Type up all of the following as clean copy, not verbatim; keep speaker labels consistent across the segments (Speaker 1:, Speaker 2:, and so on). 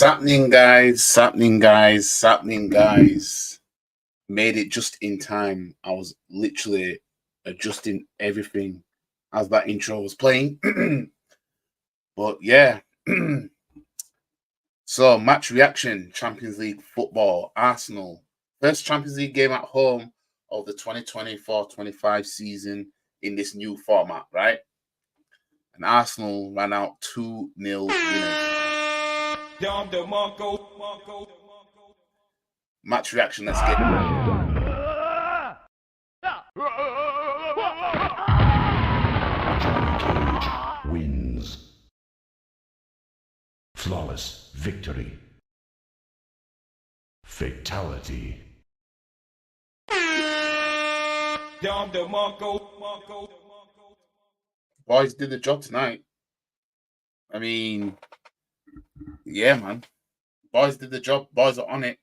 Speaker 1: Sapning guys. Made it just in time. I was literally adjusting everything as that intro was playing. But yeah. So match reaction, Champions League football, Arsenal. First Champions League game at home of the 2024-25 season in this new format, right? And Arsenal ran out 2-0 winners. Match reaction, let's get
Speaker 2: Cage wins. Flawless victory. Fatality.
Speaker 1: Boys did the job tonight. I mean, yeah, man. Boys did the job. Boys are on it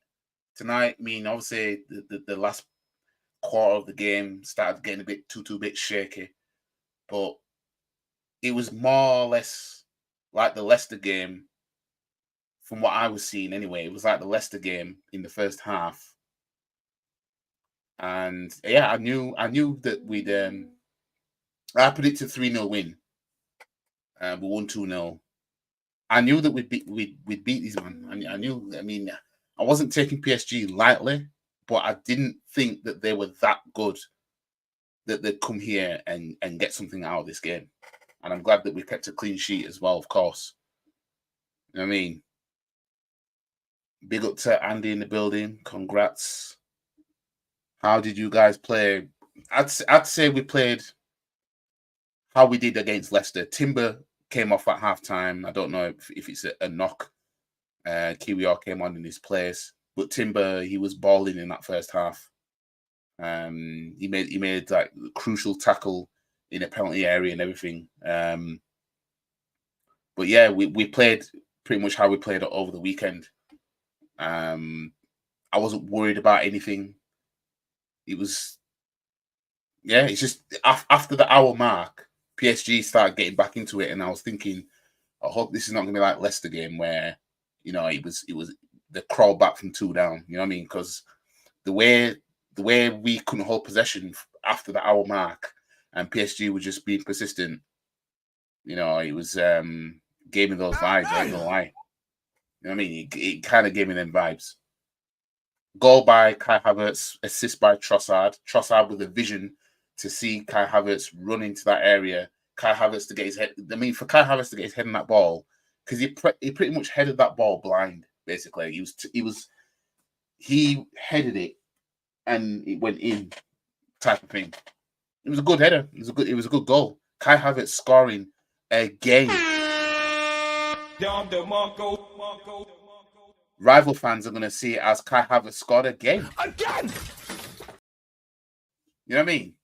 Speaker 1: tonight. I mean, obviously, the last quarter of the game started getting a bit too bit shaky, but it was more or less like the Leicester game. From what I was seeing, anyway, it was like the Leicester game in the first half. And yeah, I knew that we'd. I predicted 3-0 win. We won 2-0. I knew that we'd beat these man. I knew. I mean, I wasn't taking PSG lightly, but I didn't think that they were that good that they'd come here and get something out of this game. And I'm glad that we kept a clean sheet as well, of course. You know what I mean? Big up to Andy in the building. Congrats. How did you guys play? I'd say we played how we did against Leicester. Timber came off at halftime. I don't know if it's a knock. Kiwior came on in his place, but Timber, he was balling in that first half. He made like a crucial tackle in a penalty area and everything. But yeah, we played pretty much how we played over the weekend. I wasn't worried about anything. It was, yeah, it's just after the hour mark, PSG started getting back into it, and I was thinking, I hope this is not going to be like Leicester game where, you know, it was the crawl back from 2 down. You know what I mean? Because the way we couldn't hold possession after the hour mark, and PSG was just being persistent. You know, it was gave me those vibes. I ain't gonna lie. You know what I mean? It kind of gave me them vibes. Goal by Kai Havertz, assist by Trossard. Trossard with a vision to see Kai Havertz run into that area. Kai Havertz to get his head. I mean, for Kai Havertz to get his head in that ball, because he pretty much headed that ball blind. Basically, he headed it and it went in, type of thing. It was a good header. It was a good goal. Kai Havertz scoring again. Rival fans are going to see it as Kai Havertz scored again.
Speaker 2: Again!
Speaker 1: You know what I mean?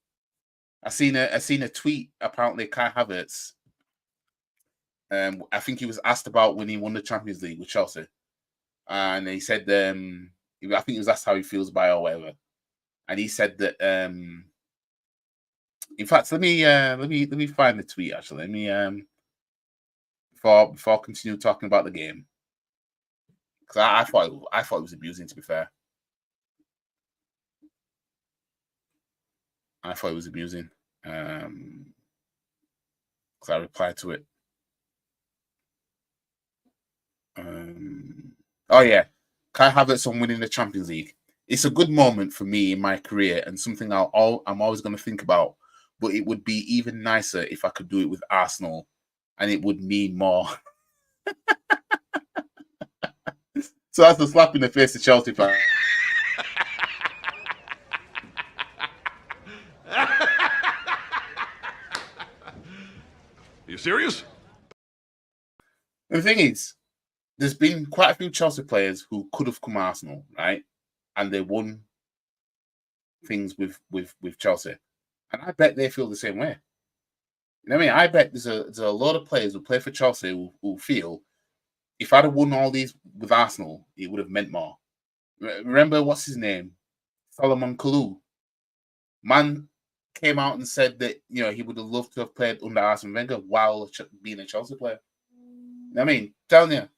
Speaker 1: I seen a tweet. Apparently, Kai Havertz. I think he was asked about when he won the Champions League with Chelsea, and he said, I think he was asked how he feels about it or whatever, and he said that. In fact, let me find the tweet actually. Let me before I continue talking about the game, because I thought it was amusing. To be fair, I thought it was amusing. Because I replied to it. Oh yeah, Kai Havertz on winning the Champions League. It's a good moment for me in my career and something I'm always going to think about. But it would be even nicer if I could do it with Arsenal, and it would mean more. So that's a slap in the face to Chelsea fans.
Speaker 2: You serious?
Speaker 1: The thing is, there's been quite a few Chelsea players who could have come Arsenal, right? And they won things with Chelsea. And I bet they feel the same way. You know what I mean? I bet there's a lot of players who play for Chelsea who feel, if I'd have won all these with Arsenal, it would have meant more. Remember, what's his name? Solomon Kalou. Man came out and said that, you know, he would have loved to have played under Arsene Wenger while being a Chelsea player. You know what I mean? Telling you.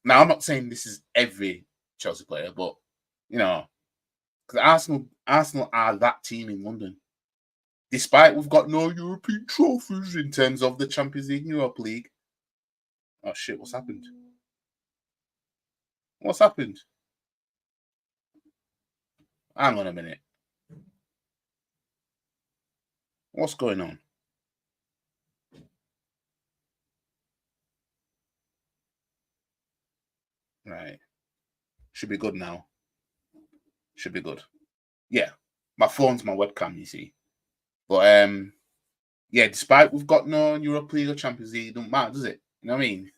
Speaker 1: Now, I'm not saying this is every Chelsea player, but you know, because Arsenal are that team in London. Despite we've got no European trophies in terms of the Champions League, Europa League. Oh shit! What's happened? What's happened? Hang on a minute. What's going on? Right. Should be good now. Should be good. Yeah. My phone's my webcam, you see. But yeah, despite we've got no Europa League or Champions League, it don't matter, does it? You know what I mean?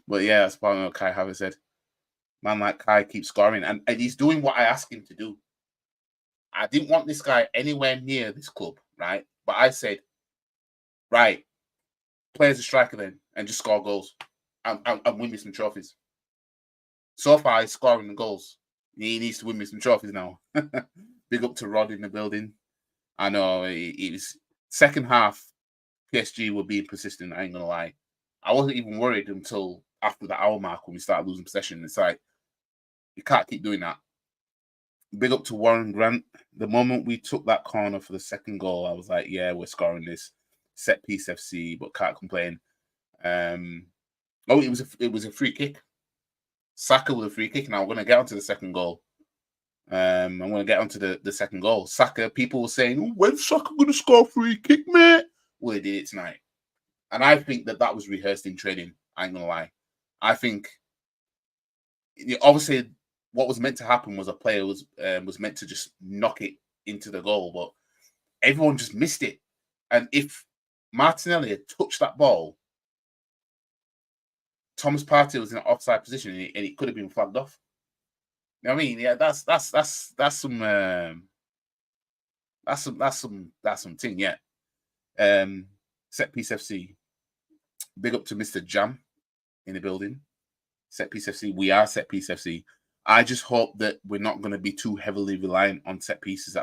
Speaker 1: But yeah, that's probably what Kai Havertz said. Man like Kai keeps scoring, and he's doing what I asked him to do. I didn't want this guy anywhere near this club, right? But I said, right, play as a striker then, and just score goals and win me some trophies. So far, he's scoring the goals. He needs to win me some trophies now. Big up to Rod in the building. I know it was second half. PSG were being persistent. I ain't gonna lie. I wasn't even worried until after the hour mark when we started losing possession. It's like you can't keep doing that. Big up to Warren Grant. The moment we took that corner for the second goal, I was like, yeah, we're scoring this. Set piece FC, but can't complain. It was a free kick. Saka with a free kick. Now we're gonna get onto the second goal. I'm gonna get onto the second goal. Saka, people were saying, oh, when's Saka gonna score a free kick, mate? Well, he did it tonight. And I think that was rehearsed in training. I ain't gonna lie. I think obviously what was meant to happen was a player was meant to just knock it into the goal, but everyone just missed it. And if Martinelli had touched that ball, Thomas Partey was in an offside position, and it could have been flagged off. You know what I mean? Yeah, that's some thing. Yeah. Set piece FC. Big up to Mr. Jam in the building. Set piece FC. We are set piece FC. I just hope that we're not going to be too heavily reliant on set pieces.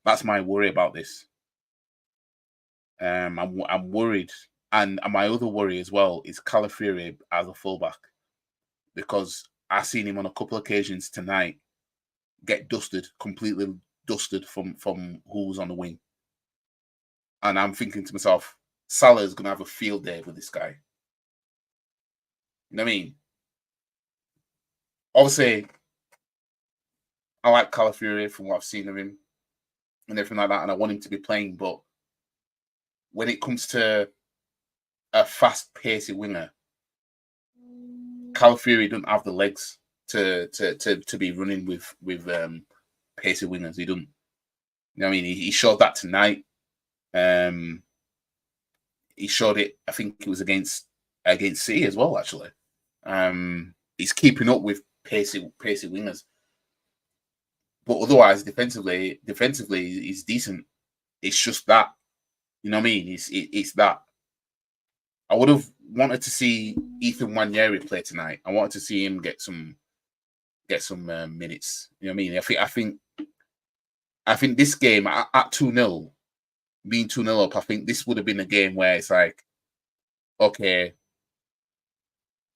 Speaker 1: That's my worry about this. I'm worried, and my other worry as well is Calafiori as a fullback, because I've seen him on a couple of occasions tonight get completely dusted from who was on the wing, and I'm thinking to myself, Salah is going to have a field day with this guy. You know what I mean? Obviously, I like Calafiori from what I've seen of him and everything like that, and I want him to be playing. But when it comes to a fast-paced winger, Calafiori doesn't have the legs to be running with pacey wingers. He doesn't. You know what I mean? He showed that tonight. He showed it. I think it was against City as well. Actually, he's keeping up with pacey wingers. But otherwise, defensively, he's decent. It's just that, you know what I mean? It's that. I would have wanted to see Ethan Nwaneri play tonight. I wanted to see him get some minutes. You know what I mean? I think this game at 2-0, being 2-0 up, I think this would have been a game where it's like, okay,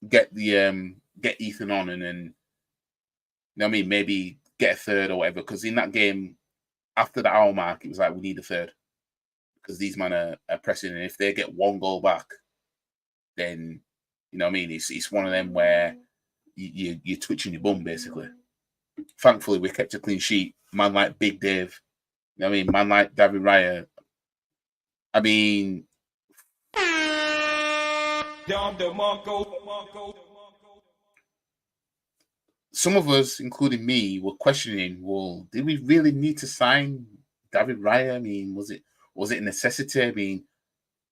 Speaker 1: get Ethan on, and then, you know what I mean, maybe get a third or whatever. Because in that game, after the hour mark, it was like, we need a third, because these men are pressing, and if they get one goal back, then, you know what I mean, it's one of them where you're twitching your bum, basically. Thankfully, we kept a clean sheet. Man like Big Dave, you know what I mean, man like David Raya. I mean, some of us, including me, were questioning, well, did we really need to sign David Raya? I mean, was it a necessity? I mean,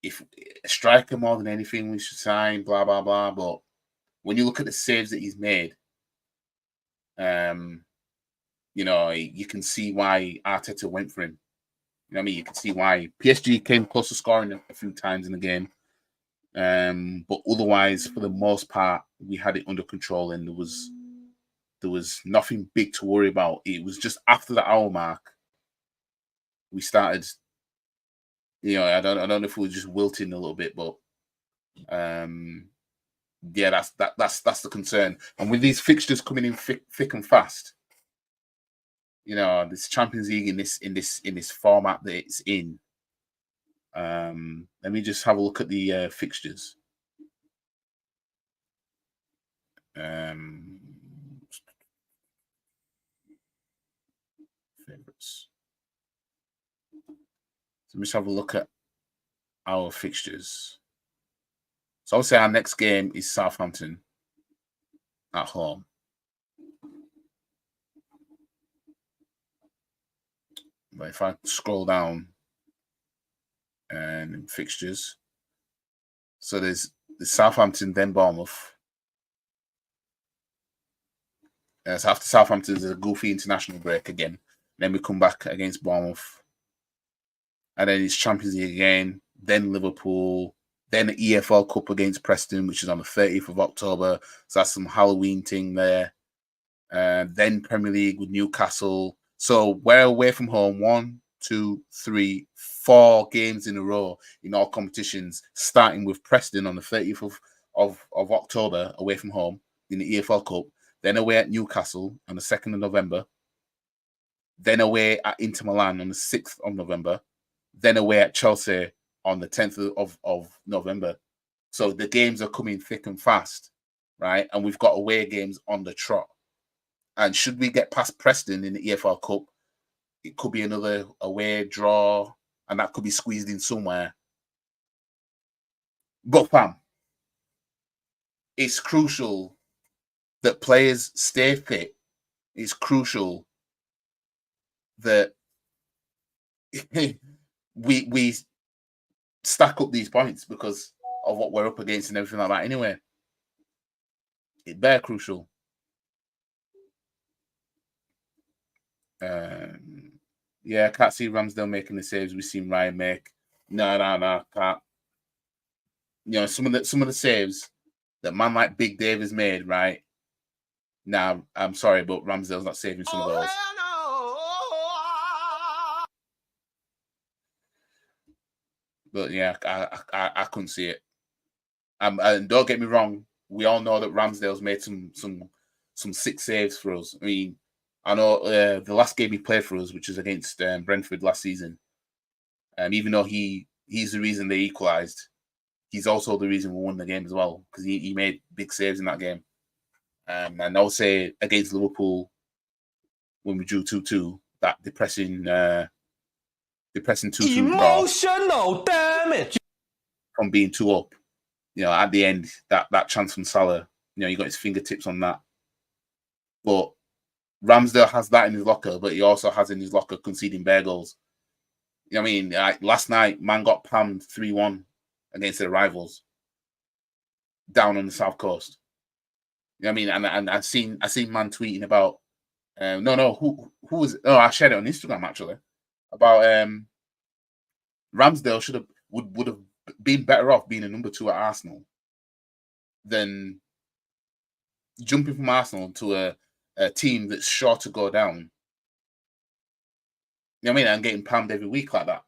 Speaker 1: if a striker more than anything we should sign, blah, blah, blah. But when you look at the saves that he's made, you know, you can see why Arteta went for him. You know what I mean? You can see why PSG came close to scoring a few times in the game. But otherwise, for the most part, we had it under control, and there was nothing big to worry about. It was just after the hour mark, we started, you know, I don't know if we were just wilting a little bit, but Yeah, that's the concern. And with these fixtures coming in thick and fast, you know, this Champions League in this format that it's in. Let me just have a look at the fixtures. Favorites. So let's have a look at our fixtures. So obviously our next game is Southampton at home. But if I scroll down and fixtures, so there's the Southampton, then Bournemouth. So after Southampton, there's a goofy international break again. Then we come back against Bournemouth. And then it's Champions League again. Then Liverpool. Then the EFL Cup against Preston, which is on the 30th of October. So that's some Halloween thing there. Then Premier League with Newcastle. So we're away from home 1, 2, 3, 4 games in a row in all competitions, starting with Preston on the 30th of October away from home in the EFL Cup. Then away at Newcastle on the 2nd of November. Then away at Inter Milan on the 6th of November. Then away at Chelsea on the 10th of November. So the games are coming thick and fast, right? And we've got away games on the trot. And should we get past Preston in the EFL Cup, it could be another away draw, and that could be squeezed in somewhere. But fam, it's crucial that players stay fit. It's crucial that we stack up these points because of what we're up against and everything like that. Anyway, it's very crucial. Yeah, I can't see Ramsdale making the saves we've seen Ryan make. No, can't. You know, some of the saves that man like Big Dave has made, right? Now, I'm sorry, but Ramsdale's not saving some of those. But yeah, I couldn't see it. And don't get me wrong, we all know that Ramsdale's made some sick saves for us. I mean, I know the last game he played for us, which was against Brentford last season, even though he's the reason they equalised, he's also the reason we won the game as well, because he made big saves in that game. And I'll say against Liverpool, when we drew 2-2, that depressing 2-2
Speaker 3: emotional damage
Speaker 1: from being 2 up. You know, at the end, that chance from Salah, you know, he got his fingertips on that. But Ramsdale has that in his locker, but he also has in his locker conceding bare goals. You know what I mean? Like, last night, man got pammed 3-1 against their rivals down on the South Coast. You know what I mean? And I've seen man tweeting about who was it? Oh, I shared it on Instagram actually about Ramsdale would have been better off being a number 2 at Arsenal than jumping from Arsenal to a team that's sure to go down. You know what I mean? And getting pammed every week like that.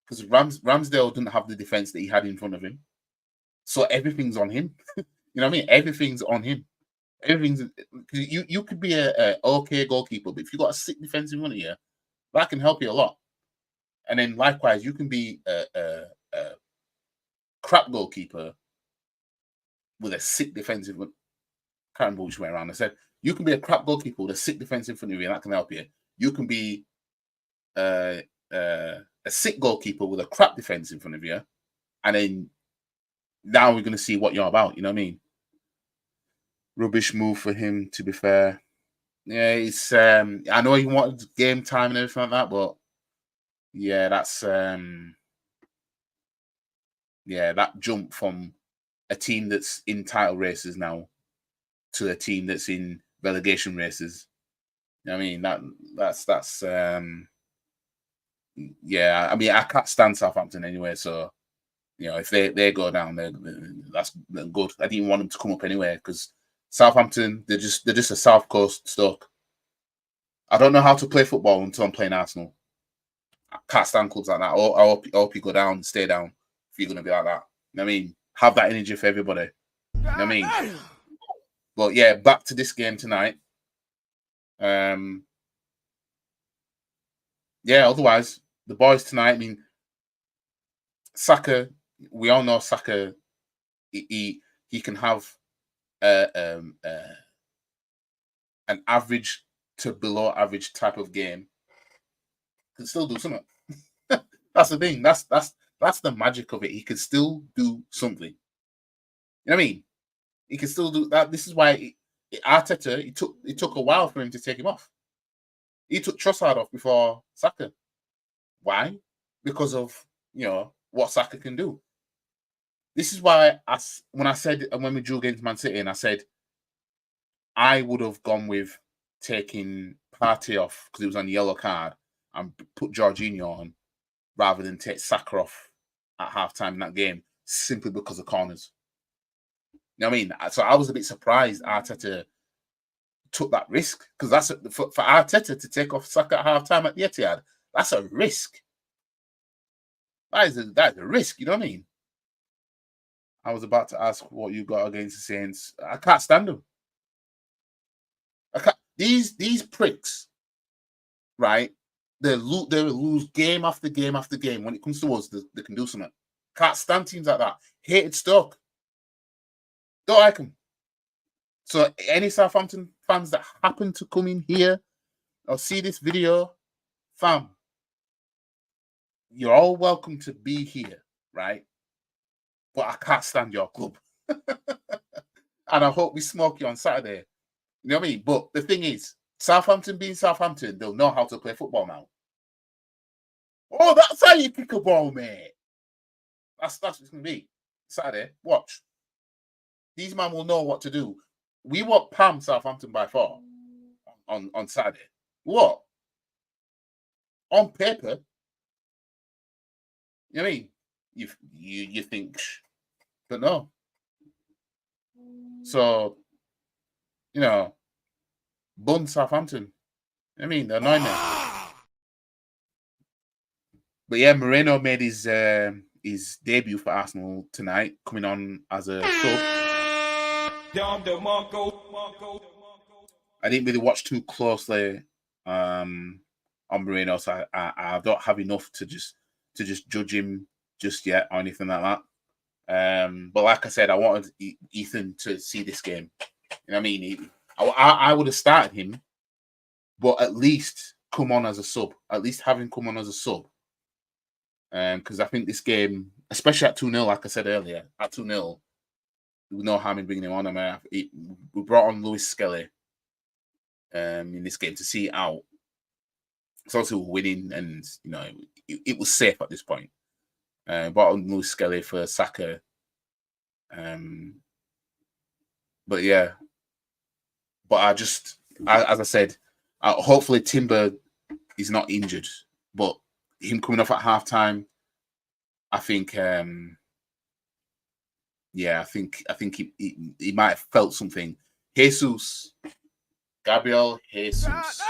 Speaker 1: Because Ramsdale didn't have the defense that he had in front of him. So everything's on him. You know what I mean? Everything's on him. You could be a okay goalkeeper, but if you got a sick defense in front of you, that can help you a lot. And then likewise, you can be a crap goalkeeper with a sick defensive. Can't remember which way around. I said you can be a crap goalkeeper with a sick defense in front of you, and that can help you. You can be a sick goalkeeper with a crap defense in front of you, and then now we're going to see what you're about. You know what I mean? Rubbish move for him, to be fair. Yeah, it's I know he wanted game time and everything like that, but yeah, that's that jump from a team that's in title races now to a team that's in relegation races. You know what I mean? That's yeah, I mean, I can't stand Southampton anyway, so you know, if they go down, that's good. I didn't want them to come up anyway because Southampton, they're just a South Coast Stoke. I don't know how to play football until I'm playing Arsenal. I can't stand clubs like that. I hope you go down, stay down if you're going to be like that. You know what I mean? Have that energy for everybody. You know what I mean? But yeah, back to this game tonight. Yeah, otherwise, the boys tonight, I mean, Saka, we all know Saka, he can have an average to below average type of game. Can still do something. That's the thing. That's the magic of it. He can still do something. You know what I mean? He can still do that. This is why Arteta, it took a while for him to take him off. He took Trossard off before Saka. Why? Because of what Saka can do. This is why when we drew against Man City, and I said I would have gone with taking Partey off because he was on the yellow card and put Jorginho on rather than take Saka off at halftime in that game simply because of corners. You know what I mean? So I was a bit surprised Arteta took that risk because that's for Arteta to take off Saka at halftime at the Etihad. That's a risk. That is a risk. You know what I mean? I was about to ask what you got against the Saints. I can't stand them. These pricks, right? They lose game after game after game. When it comes to us, they can do something. Can't stand teams like that. Hated Stoke. Don't like them. So any Southampton fans that happen to come in here or see this video, fam, you're all welcome to be here, right? But I can't stand your club. And I hope we smoke you on Saturday. You know what I mean? But the thing is, Southampton being Southampton, they'll know how to play football now. Oh, that's how you kick a ball, mate. That's what it's going to be. Saturday, watch. These men will know what to do. We won't palm Southampton by 4 on Saturday. What? On paper, you know what I mean? You think, but no. So, bun Southampton. I mean, they're annoying them. But yeah, Moreno made his debut for Arsenal tonight, coming on as a sub. I didn't really watch too closely on Moreno, so I don't have enough to just judge him just yet or anything like that. But like I said, I wanted Ethan to see this game. You know what I mean? I would have started him, but at least come on as a sub. At least have him come on as a sub. Because I think this game, especially at 2-0, like I said earlier, at 2-0, we know how I'm bringing him on. I mean, we brought on Lewis Skelly in this game to see it out. So obviously we're winning, and it was safe at this point. Brought on Lewis Skelly for Saka. But yeah, but as I said, hopefully Timber is not injured, but him coming off at halftime, I think, I think he might have felt something. Gabriel Jesus.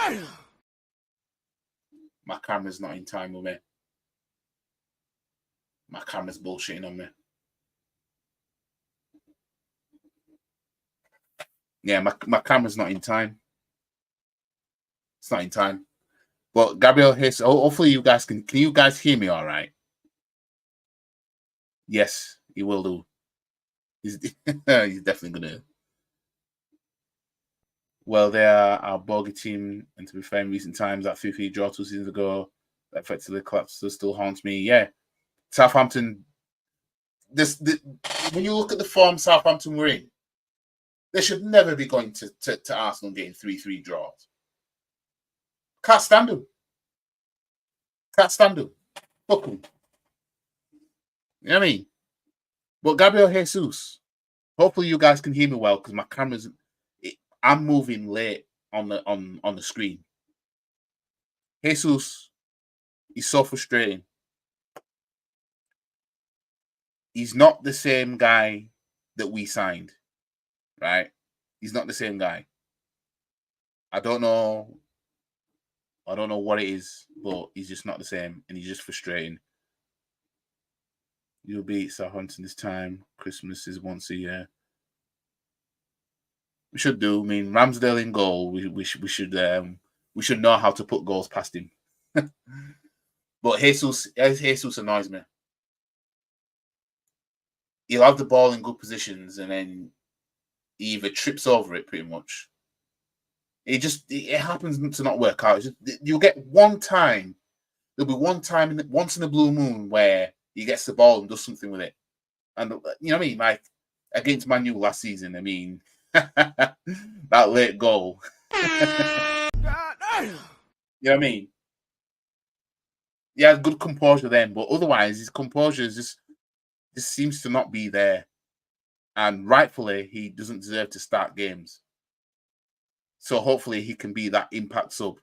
Speaker 1: My camera's not in time with me. My camera's bullshitting on me. Yeah, my camera's not in time. It's not in time. But Gabriel Jesus, hopefully you guys can you guys hear me all right? Yes, he will do. He's definitely gonna. Well, they are our bogey team, and to be fair, in recent times, that 3-3 draw 2 seasons ago, that effectively collapsed, still haunts me. Yeah, Southampton. When you look at the form Southampton were in, they should never be going to Arsenal getting 3-3 draws. Can't stand them. Can't stand them. Fuck them. You know what I mean? But Gabriel Jesus, hopefully you guys can hear me well because my camera's. I'm moving late on the screen. Jesus is so frustrating. He's not the same guy that we signed, right? He's not the same guy. I don't know what it is, but he's just not the same, and he's just frustrating. You'll beat Southampton this time. Christmas is once a year. We should do. I mean, Ramsdale in goal. We should know how to put goals past him. But Jesus annoys me. He'll have the ball in good positions and then he either trips over it pretty much. It happens to not work out. You'll get one time. There'll be one time once in a blue moon where he gets the ball and does something with it. And you know what I mean? Like against Man U last season, I mean that late goal. You know what I mean? He had good composure then, but otherwise his composure just seems to not be there. And rightfully, he doesn't deserve to start games. So hopefully he can be that impact sub. You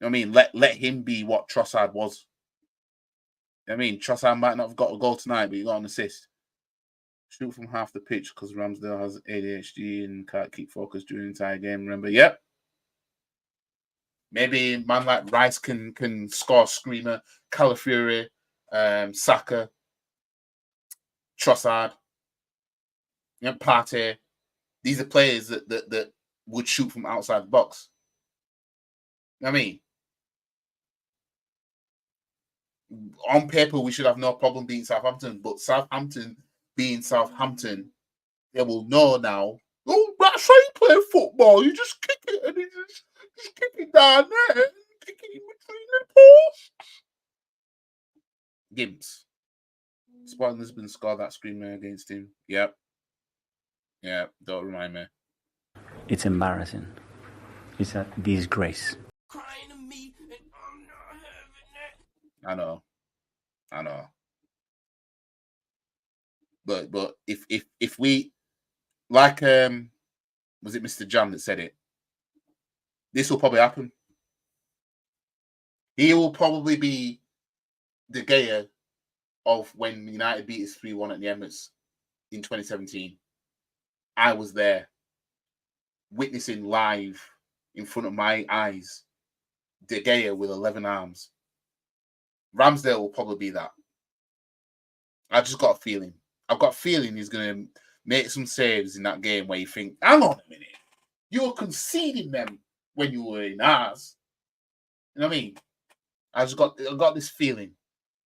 Speaker 1: know what I mean? Let him be what Trossard was. You know what I mean? Trossard might not have got a goal tonight, but he got an assist. Shoot from half the pitch because Ramsdale has ADHD and can't keep focus during the entire game. Remember? Yep. Maybe man like Rice can score a screamer. Calafiori, Saka, Trossard, Partey. These are players that would shoot from outside the box. You know what I mean? On paper, we should have no problem beating Southampton, but Southampton being Southampton, they will know now. Oh, that's how you play football. You just kick it and you just kick it down there and kick it in between the posts. Gimps. Sporting Lisbon scored that screamer against him. Yep. Yeah, don't remind me.
Speaker 4: It's embarrassing. It's a disgrace.
Speaker 3: Crying to me and I'm not having it.
Speaker 1: I know. But if we like was it Mr. Jam that said it? This will probably happen. He will probably be the Gea of when United beat us 3-1 at the Emirates in 2017. I was there, witnessing live in front of my eyes, De Gea with 11 arms. Ramsdale will probably be that. I just got a feeling. I've got a feeling he's going to make some saves in that game where you think, hang on a minute, you were conceding them when you were in ours. You know what I mean? I got this feeling,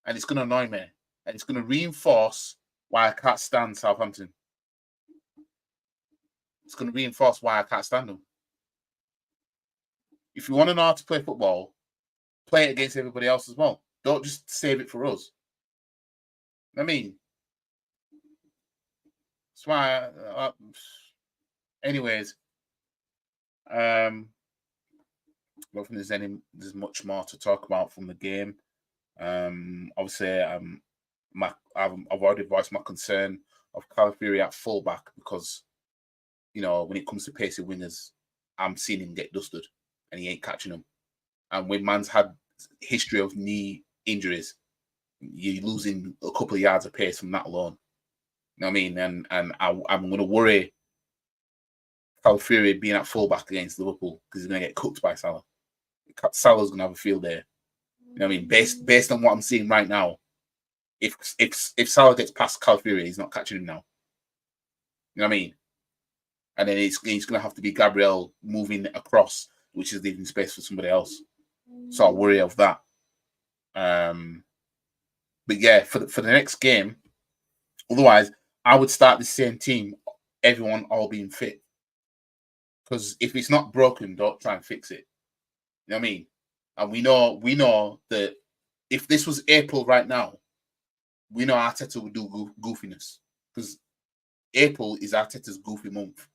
Speaker 1: and it's going to annoy me, and it's going to reinforce why I can't stand Southampton. It's going to reinforce why I can't stand them. If you want to know how to play football, play it against everybody else as well. Don't just save it for us. I mean, that's why. Anyways, I don't think there's much more to talk about from the game. Obviously, I've already voiced my concern of Calafiori at fullback because, you know, when it comes to pacey wingers, I'm seeing him get dusted and he ain't catching them. And when man's had history of knee injuries, you're losing a couple of yards of pace from that alone. You know what I mean? And I'm going to worry Calafiori being at fullback against Liverpool because he's going to get cooked by Salah. Salah's going to have a field day. You know what I mean? Based on what I'm seeing right now, if Salah gets past Calafiori, he's not catching him now. You know what I mean? And then he's going to have to be Gabriel moving across, which is leaving space for somebody else. So I worry of that. But yeah, for the next game, otherwise, I would start the same team, everyone all being fit. Because if it's not broken, don't try and fix it. You know what I mean? And we know that if this was April right now, we know Arteta would do goofiness. Because April is Arteta's goofy month.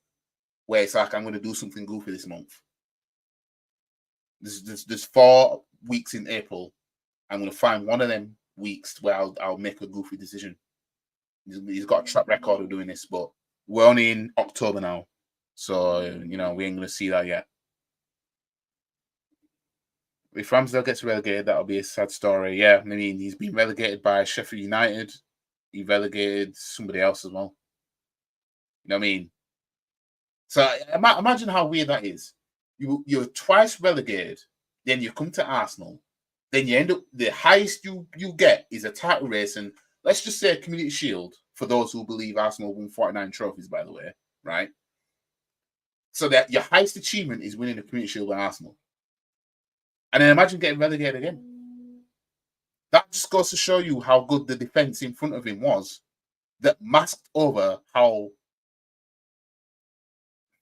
Speaker 1: Where it's like, I'm going to do something goofy this month. There's 4 weeks in April. I'm going to find one of them weeks where I'll make a goofy decision. He's got a track record of doing this, but we're only in October now. So, you know, we ain't going to see that yet. If Ramsdale gets relegated, that'll be a sad story. Yeah, I mean, he's been relegated by Sheffield United. He relegated somebody else as well. You know what I mean? So imagine how weird that is. You're twice relegated, then you come to Arsenal, then you end up, the highest you get is a title race, and let's just say a Community Shield, for those who believe Arsenal won 49 trophies, by the way. right? So that your highest achievement is winning the Community Shield with Arsenal. And then imagine getting relegated again. That just goes to show you how good the defense in front of him was that masked over how,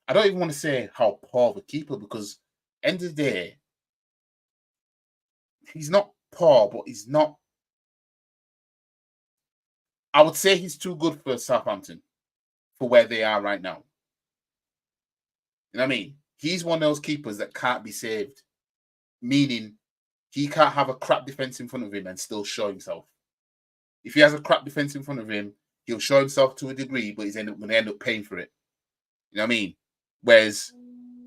Speaker 1: I don't even want to say how poor the keeper, because end of the day, he's not poor, but he's not, I would say he's too good for Southampton for where they are right now. You know what I mean? He's one of those keepers that can't be saved, meaning he can't have a crap defense in front of him and still show himself. If he has a crap defense in front of him, he'll show himself to a degree, but he's going to end up paying for it. You know what I mean? Whereas,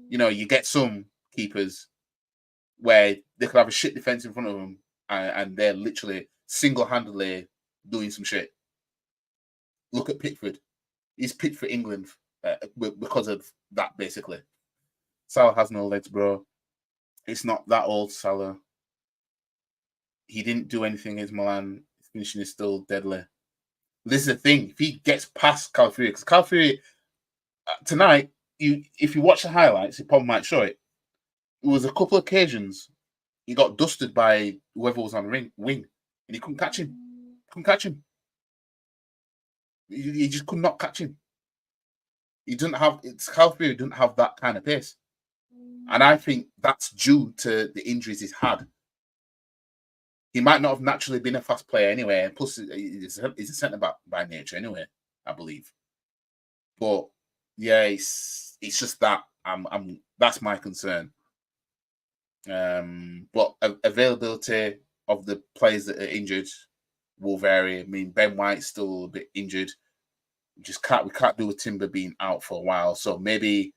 Speaker 1: you know, you get some keepers where they could have a shit defense in front of them and they're literally single-handedly doing some shit. Look at Pickford. He's picked for England because of that, basically. Salah has no legs, bro. It's not that old, Salah. He didn't do anything against Milan. His finishing is still deadly. This is the thing. If he gets past Calafiori, because Calafiori, tonight, if you watch the highlights, you probably might show it. It was a couple of occasions he got dusted by whoever was on the wing, and he couldn't catch him. He just could not catch him. Calafiori doesn't have that kind of pace. And I think that's due to the injuries he's had. He might not have naturally been a fast player anyway, and plus he's a centre-back by nature anyway, I believe. But yeah, it's just that that's my concern. But availability of the players that are injured will vary. I mean, Ben White's still a bit injured. We can't do with Timber being out for a while. So maybe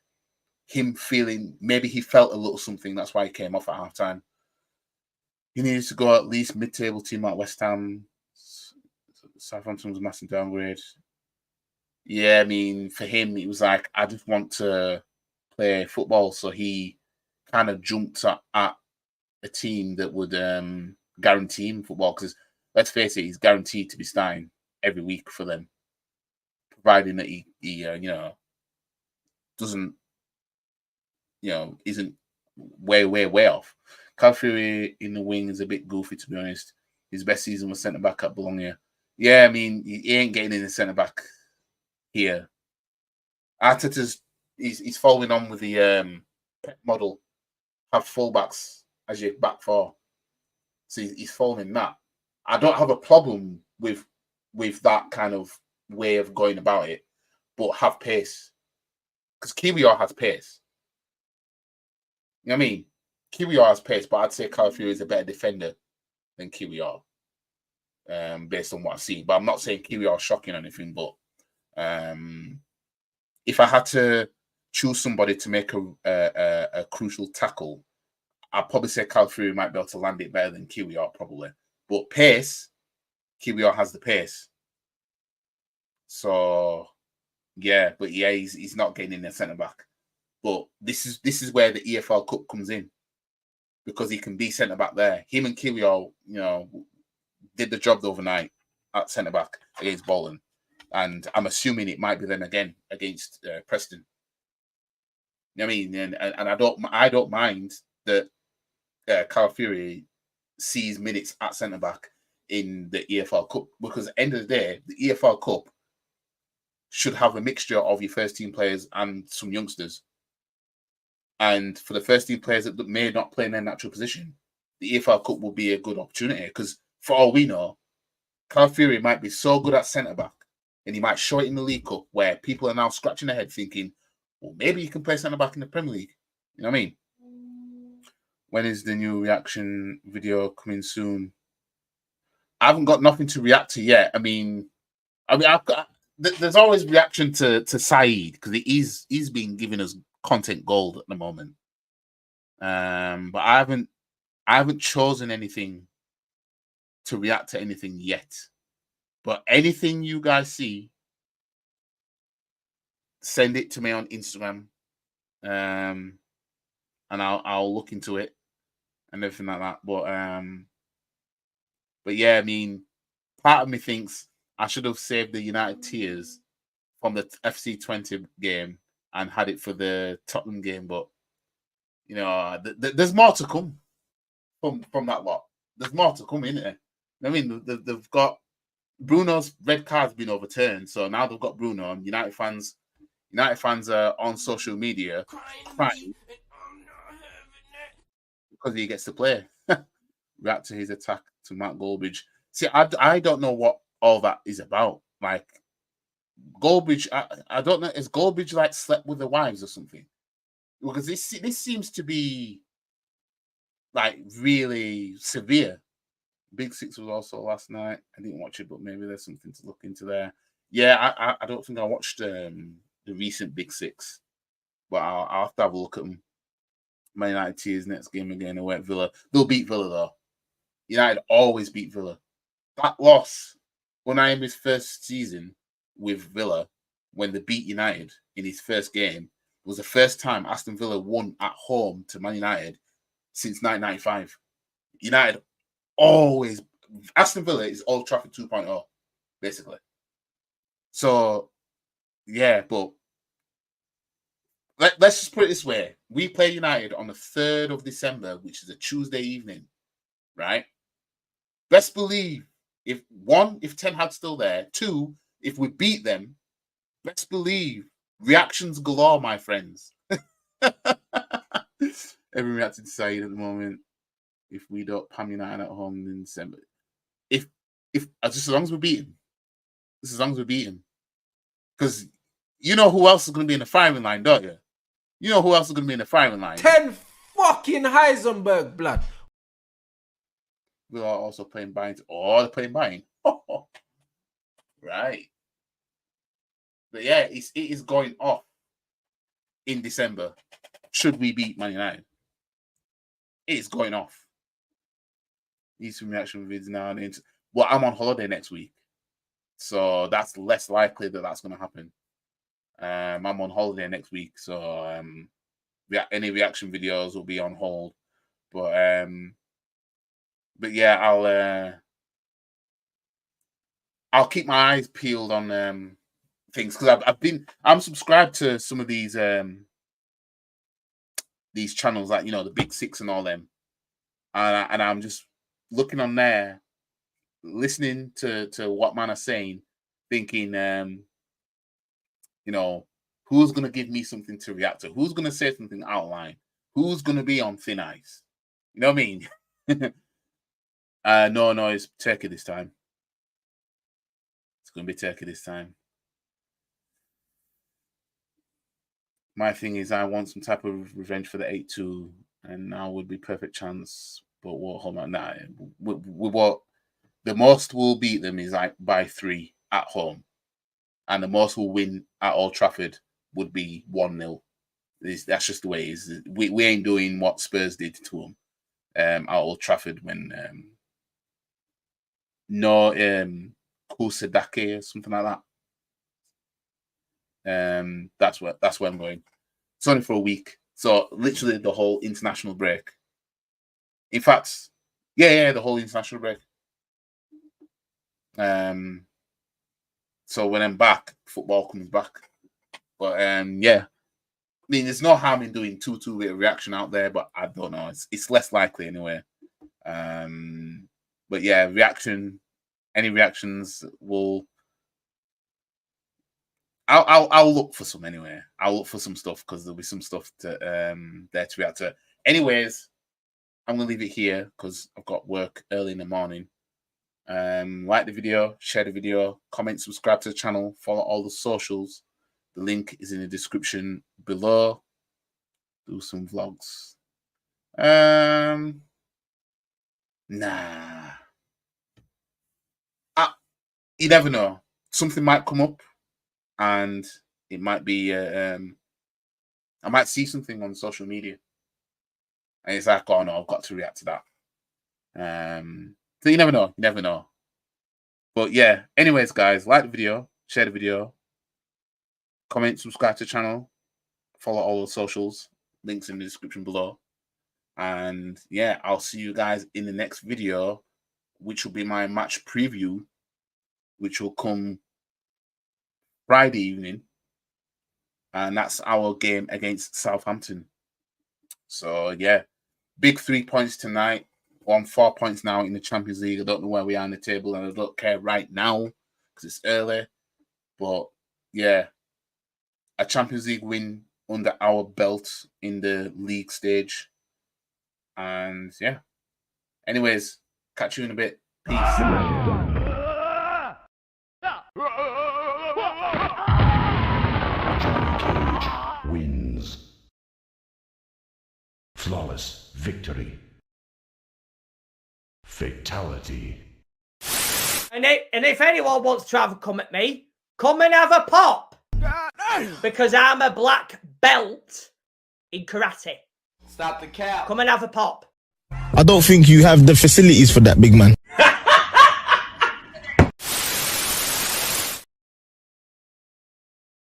Speaker 1: he felt a little something. That's why he came off at halftime. He needed to go at least mid-table team at West Ham. Southampton's a massive downgrade. Yeah, I mean, for him, it was like, I just want to play football. So he kind of jumped at a team that would guarantee him football. Because let's face it, he's guaranteed to be starting every week for them, providing that he doesn't, isn't way off. Calafiori in the wing is a bit goofy, to be honest. His best season was centre back at Bologna. Yeah, I mean, he ain't getting in the centre back here. Arteta's he's following on with the model, have fullbacks as your back four. So he's following that. I don't have a problem with that kind of way of going about it, but have pace. Because Kiwior has pace. You know what I mean? Kiwior has pace, but I'd say Calafiori is a better defender than Kiwior, based on what I've seen. But I'm not saying Kiwior is shocking or anything, but if I had to choose somebody to make a crucial tackle, I'd probably say Calafiori might be able to land it better than Kiwior, probably. But pace, Kiwior has the pace. So, yeah, but yeah, he's not getting in the centre-back. But this is where the EFL Cup comes in, because he can be centre-back there. Him and Kiwior, did the job the other night at centre-back against Bolton. And I'm assuming it might be them again against Preston. You know what I mean? And I don't mind that Calafiori sees minutes at centre-back in the EFL Cup, because at the end of the day, the EFL Cup should have a mixture of your first-team players and some youngsters. And for the first-team players that may not play in their natural position, the EFL Cup will be a good opportunity, because for all we know, Calafiori might be so good at centre-back, and he might show it in the League Cup, where people are now scratching their head thinking, well, maybe he can play centre-back in the Premier League. You know what I mean? When is the new reaction video coming soon? I haven't got nothing to react to yet. There's always reaction to Saeed, because he's been giving us content gold at the moment. But I haven't chosen anything to react to anything yet. But anything you guys see, send it to me on Instagram, and I'll look into it and everything like that. But yeah, I mean, part of me thinks I should have saved the United tears from the FC20 game and had it for the Tottenham game, but you know, there's more to come from that lot. There's more to come, isn't it? I mean, they've got Bruno's red card's been overturned, so now they've got Bruno. And United fans are on social media crying because he gets to play. React to his attack to Matt Goldbridge. See, I don't know what all that is about. Like Goldbridge, I don't know. Is Goldbridge like slept with the wives or something? Because this seems to be like really severe. Big Six was also last night. I didn't watch it, but maybe there's something to look into there. Yeah, I don't think I watched the recent Big Six, but I'll have to have a look at them. Man United Tears next game again away at Villa. They'll beat Villa though. United always beat Villa. That loss, Unai's first season with Villa, when they beat United in his first game, was the first time Aston Villa won at home to Man United since 1995. United always, Aston Villa is Old Trafford 2.0, basically. So, yeah, but let's just put it this way. We play United on the 3rd of December, which is a Tuesday evening, right? Best believe, if Ten Hag's still there, 2, if we beat them, best believe, reactions galore, my friends. Every reacting to Saeed at the moment. If we don't Pam United at home in December, if just as long as we beat him, because you know who else is going to be in the firing line, don't you? You know who else is going to be in the firing line?
Speaker 5: 10 fucking Heisenberg, blood.
Speaker 1: We are also playing Bayern. Oh, they're playing Bayern. Right. But yeah, it is going off in December. Should we beat Man United? It is going off. Need some reaction vids now and then. Well, I'm on holiday next week, so that's less likely that that's going to happen. I'm on holiday next week, so any reaction videos will be on hold. But yeah, I'll keep my eyes peeled on things because I'm subscribed to some of these channels, like, you know, the Big Six and all them, and I'm just looking on there, listening to what man are saying, thinking, you know, who's going to give me something to react to? Who's going to say something outline? Who's going to be on thin ice? You know what I mean? No, it's Turkey this time. It's going to be Turkey this time. My thing is, I want some type of revenge for the 8-2, and now would be perfect chance. But what? Hold on, nah. What? The most we'll beat them is like by 3 at home, and the most we'll win at Old Trafford would be 1-0. That's just the way it is. We ain't doing what Spurs did to them at Old Trafford when Kusadake or something like that. That's where I'm going. It's only for a week, so literally the whole international break. In fact, yeah, the whole international break. So when I'm back, football comes back. But yeah, I mean, there's no harm in doing 2-2 with a reaction out there, but I don't know. It's less likely anyway. But yeah, any reactions will. I'll look for some anyway. I'll look for some stuff because there'll be some stuff to there to react to. Anyways, I'm gonna leave it here because I've got work early in the morning. Like the video, share the video, comment, subscribe to the channel, follow all the socials. The link is in the description below. Do some vlogs. Nah. You never know. Something might come up, and it might be. I might see something on social media, and it's like, oh no, I've got to react to that. So you never know. You never know. But yeah. Anyways, guys, like the video, share the video, comment, subscribe to the channel, follow all the socials. Links in the description below. And yeah, I'll see you guys in the next video, which will be my match preview, which will come Friday evening, and that's our game against Southampton. So yeah, big 3 points tonight. We're on 4 points now in the Champions League. I don't know where we are on the table, and I don't care right now because it's early. But yeah, a Champions League win under our belt in the league stage. And yeah. Anyways, catch you in a bit. Peace.
Speaker 2: Johnny Cage wins. Flawless victory. Fatality.
Speaker 6: And if anyone wants to have a come at me, come and have a pop. Because I'm a black belt in karate.
Speaker 5: Stop the cap.
Speaker 6: Come and have a pop.
Speaker 7: I don't think you have the facilities for that, big man.